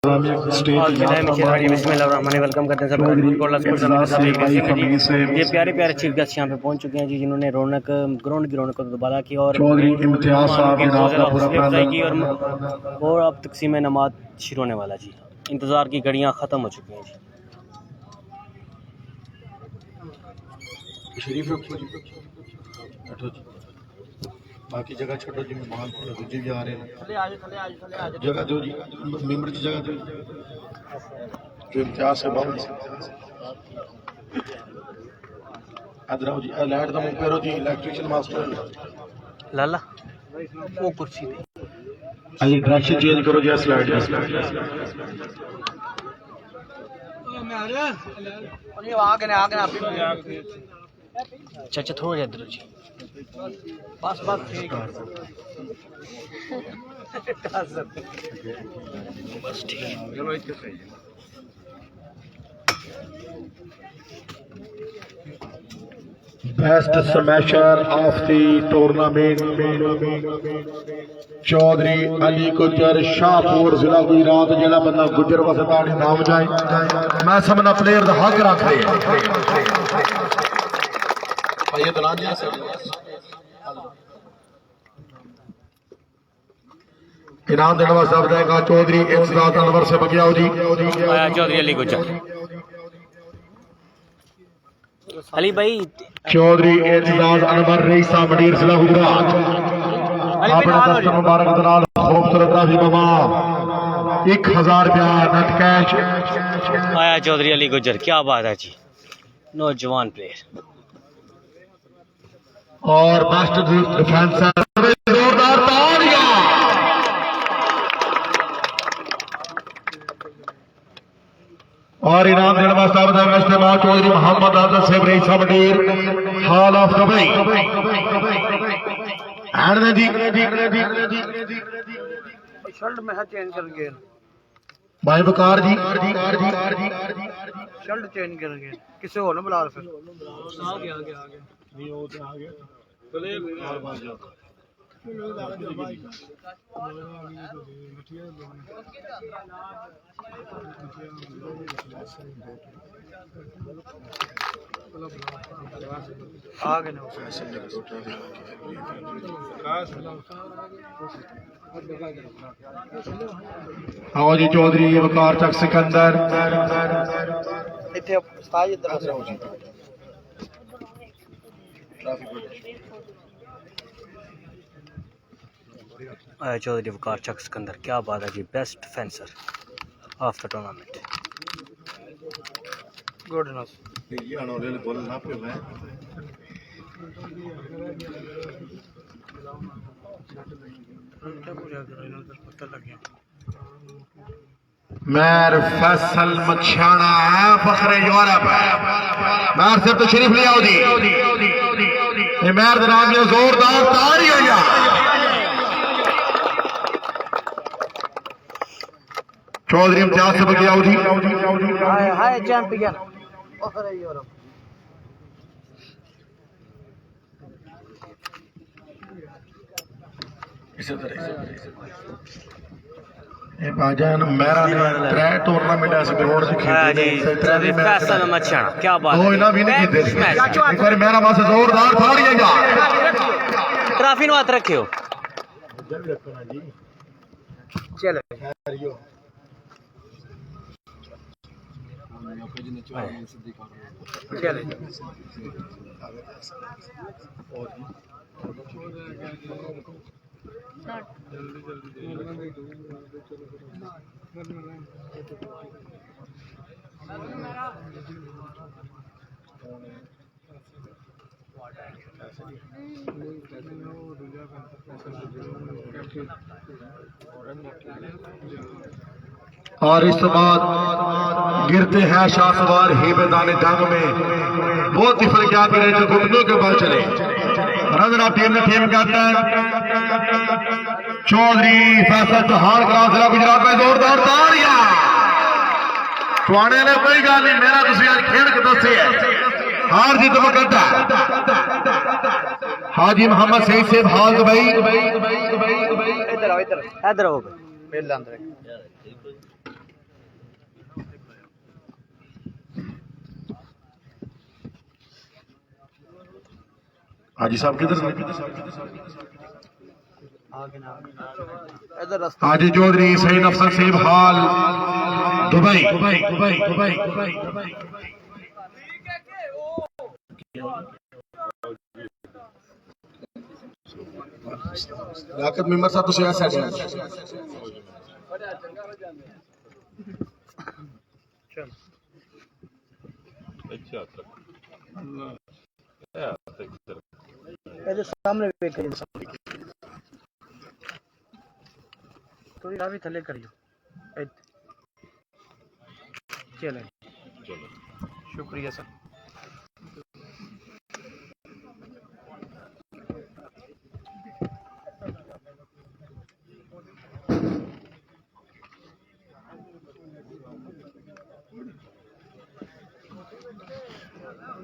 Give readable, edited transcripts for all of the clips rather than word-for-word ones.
Welcome करते हैं ये प्यारे प्यारे चीफ गेस्ट यहाँ पे पहुँच चुके हैं जी, जिन्होंने ग्राउंड की रौनक को दोबारा की और अब तकसीम नमाज शुरू होने वाला जी। इंतज़ार की घड़ियाँ ख़त्म हो चुकी हैं जी। बाकी जगह छोड़ो जी, मेहमान दूजे भी आ रहे हैं। जगह दो जी, मेंबर की जगह दो जो इम्तियाज से बहुत अदराओ जी। लाइट का मुंह पेरो जी, इलेक्ट्रिशियन मास्टर लाला वो कुर्सी थी। आइए डायरेक्शन चेंज करो जी, स्लाइड अच्छा थोड़ा इधर जी, बस बस ठीक है, बस ठीक है। चलो इतने सही है। Best smasher of the tournament Chaudhry Ali Gujjar Shahpur जिला गुजरात। जिला बंदा गुजर वास्ते नाम जाए, मैं समझना प्लेयर का हक रख रहे हैं। इनाम देने वास्ते बताएगा चौधरी इम्तियाज अनवर से बगियाओ जी। चौधरी अली गुजर अली भाई, चौधरी इम्तियाज अनवर रईसा मंडीर जिला गुजरात। अपने दस्तक मुबारक दनाल खूबसूरत राजी बाबा 1000 रुपया नेट कैश आया चौधरी अली गुजर। क्या बात है जी, नौजवान प्लेयर और बेस्ट डिफेंसर जोरदार तालियां। और इनाम देने वास्ते इस्तेमाल चौधरी मोहम्मद आजम से रईसा मंडीर hall of Dubai ji. Shirt में चेंज कर गए भाई बकार जी, शर्ट चेंज कर गए किसी और ने बुला फिर आ गया आओ जी। चौधरी वकार चक सिकंदर चौधरी वकार चक सिकंदर। क्या बात है जी, best defender of the tournament. गुडनेस मैर फैसल मछाना है, फखरे यूरोप है। मैर से तो शरीफ ले आओ जी। ये मैर नाम ये जोरदार तालियां। चौधरी इम्तियाज से बगियाओ जी। हाय चैंपियन फखरे यूरोप। भाईजान मेरा ने त्रै टूर्नामेंट ऐसे ग्राउंड से खेले जी। फैसल मछाना क्या बात है, ना भी नहीं कीते। एक बार मेरा वास्ते जोरदार तालियां यार। ट्रॉफी नु हाथ रखियो। चलो चले और इस बाद गिरते हैं शाहसवार ही मैदान जंग में। बहुत ही फर्क गिरे जो घुटनों के बल चले। रंजना टीम ने टीम कैप्टन चौधरी फैसल चौहान जिला गुजरात में जोरदार तालियां। ने कोई गल नहीं, मेरा तुम आज खेल के दसे है हार जीत मुकद्दा। हाजी मोहम्मद सईद से हाल दुबई। इधर आओ इधर आओ। हाजी साहब किधर से इधर रास्ता हाजी चौधरी सईद अफसर सेब हाल दुबई लाकत मेंबर साहब तुसी ऐसा चल इधर सामने वेट करियो थोड़ी राह भी थले करियो चलो शुक्रिया सर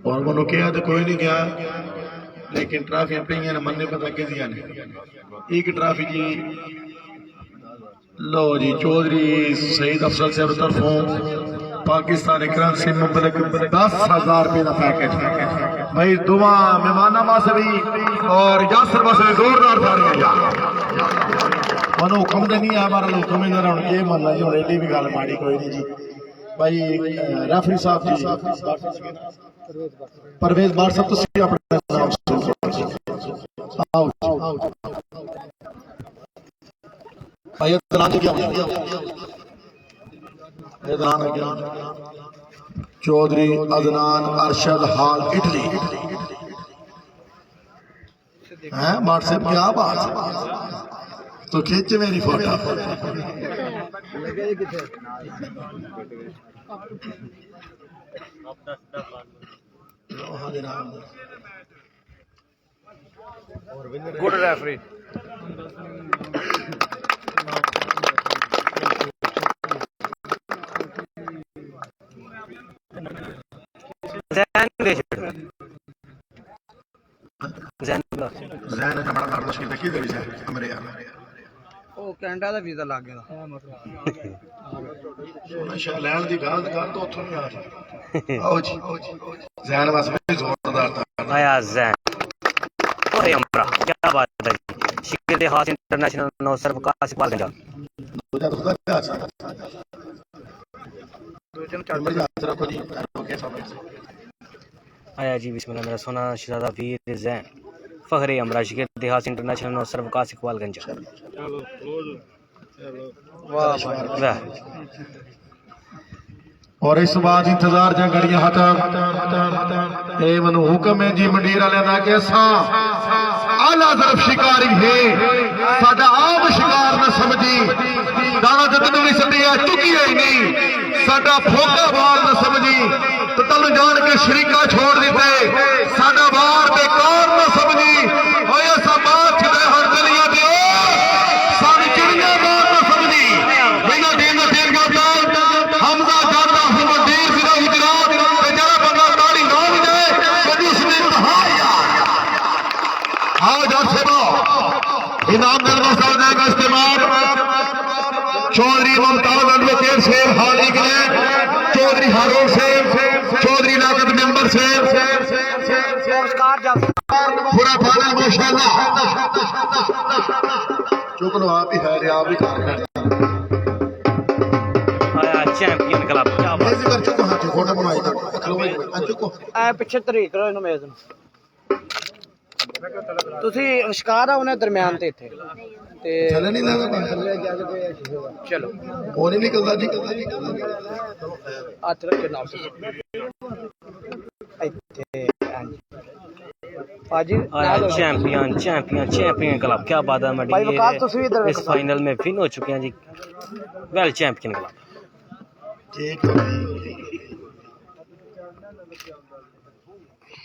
और मनो किया तो कोई नहीं गया लेकिन ट्राफियां पे ने मन्ने पता के दिया ने एक ट्राफी जी लो जी चौधरी सईद अफसर साहब तरफों पाकिस्तानी करेंसी मुबलक 10,000 रुपए का पैकेज भाई दुआ मेहमाना वास्ते और यासर वास्ते जोरदार तालियां मनो हुक्म दे नहीं है हमारा हुक्म ही ना ये मान ली हुन एडी भी गल माड़ी कोई नहीं जी भाई रेफरी साहब जी परवेज बार साहब तुसी अपना नाम आओ भाई दलान क्या चौधरी अदनान अरशद हाल इटली है व्हाट्सएप क्या बात तो खींच मेरी फोटो गुड रेफरी ਉਹ ਕੈਨੇਡਾ ਦਾ ਵੀਜ਼ਾ ਲੱਗ ਗਿਆ ਲੈਣ ਦੀ ਗੱਲ ਤੋਂ ਉੱਥੋਂ ਨਹੀਂ ਆ ਰਹੀ ਆਓ ਜੀ ਜ਼ੈਨ ਵਾਸਤੇ ਜ਼ੋਰਦਾਰ आया जैन ओए अमरा क्या बात है जी शिकर हास इंटरनेशनल नो सर्व का सिपाल गंजा आया जी बिस्मिल्लाह मेरा सोना शहजादा वीर जैन फखरे अमरा शिकर हास इंटरनेशनल नो सर्व का सिपाल गंजा वाह और इस बात इंतजार जा गड़िया हटा ए मनु हुक्म है जी मंडीर वाले दा के सा आला तरफ शिकारी है साडा आम शिकार न समझी दाना जद नहीं सदिया चुकी है नहीं साडा फोका बाल न समझी तो तनु जान के शरीका छोड़ दिते साडा बार बेकार न समझी होया सा बात छे हर दुनिया दे सारी चिड़िया बार न समझी बिना दिन देर का हमजा जाता हुआ देर सिरा गुजरात ते जरा बंदा ताड़ी ना भी जाए कभी उसने कहा आओ जज सेवा इनाम दिलवा साहब का इस्तेमाल चौधरी मुमताज एडवोकेट शेर हाल इंग्लैंड चौधरी हारून शेर चौधरी लाकत मेंबर शेर पूरा पैनल माशाल्लाह चुकलो आप ही है आप ही कर आया चैंपियन क्लब क्या बात ऐसे कर चुको हां फोटो बनवाई था चलो भाई चुको ਐ ਪਿੱਛੇ ਤਰੀਕ ਕਰੋ ਇਹਨੂੰ ਮੇਜ਼ ਨੂੰ ਤੁਸੀਂ ਵਿਸ਼ਕਾਰ ਆ ਉਹਨੇ ਦਰਮਿਆਨ ਤੇ ਇੱਥੇ ਤੇ चले नहीं लगा ਚਲੋ वो नहीं निकलता जी ਹੱਥ ਰੱਖੋ ਨਾਲ ਇੱਥੇ ਹਾਂਜੀ पाजी आया चैंपियन चैंपियन चैंपियन क्लब क्या बात है भाई वकास तुसी भी इधर इस फाइनल में विन हो चुके हैं जी वेल चैंपियन क्लब ठीक है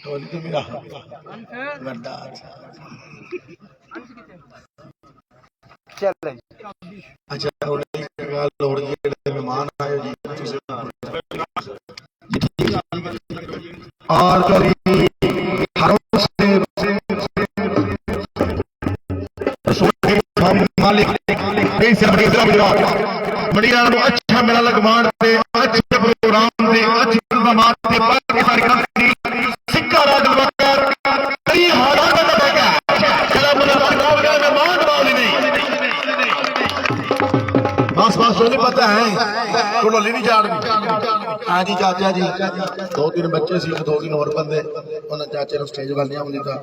तो मेरा मर्दार चल अच्छा थोड़ी गल हो रही है मेहमान आए जी और बढ़िया अच्छा मेला लगवान अच्छे प्रोग्राम अच्छे सिक्का राज कई हालात बस बस जो नहीं पता है ढोली नहीं झाड़नी। हाँ जी चाचा जी 2-3 बच्चे सी 2-3 होर बंदे उन्हें चाचे ने स्टेज वाल नहीं आउंदी था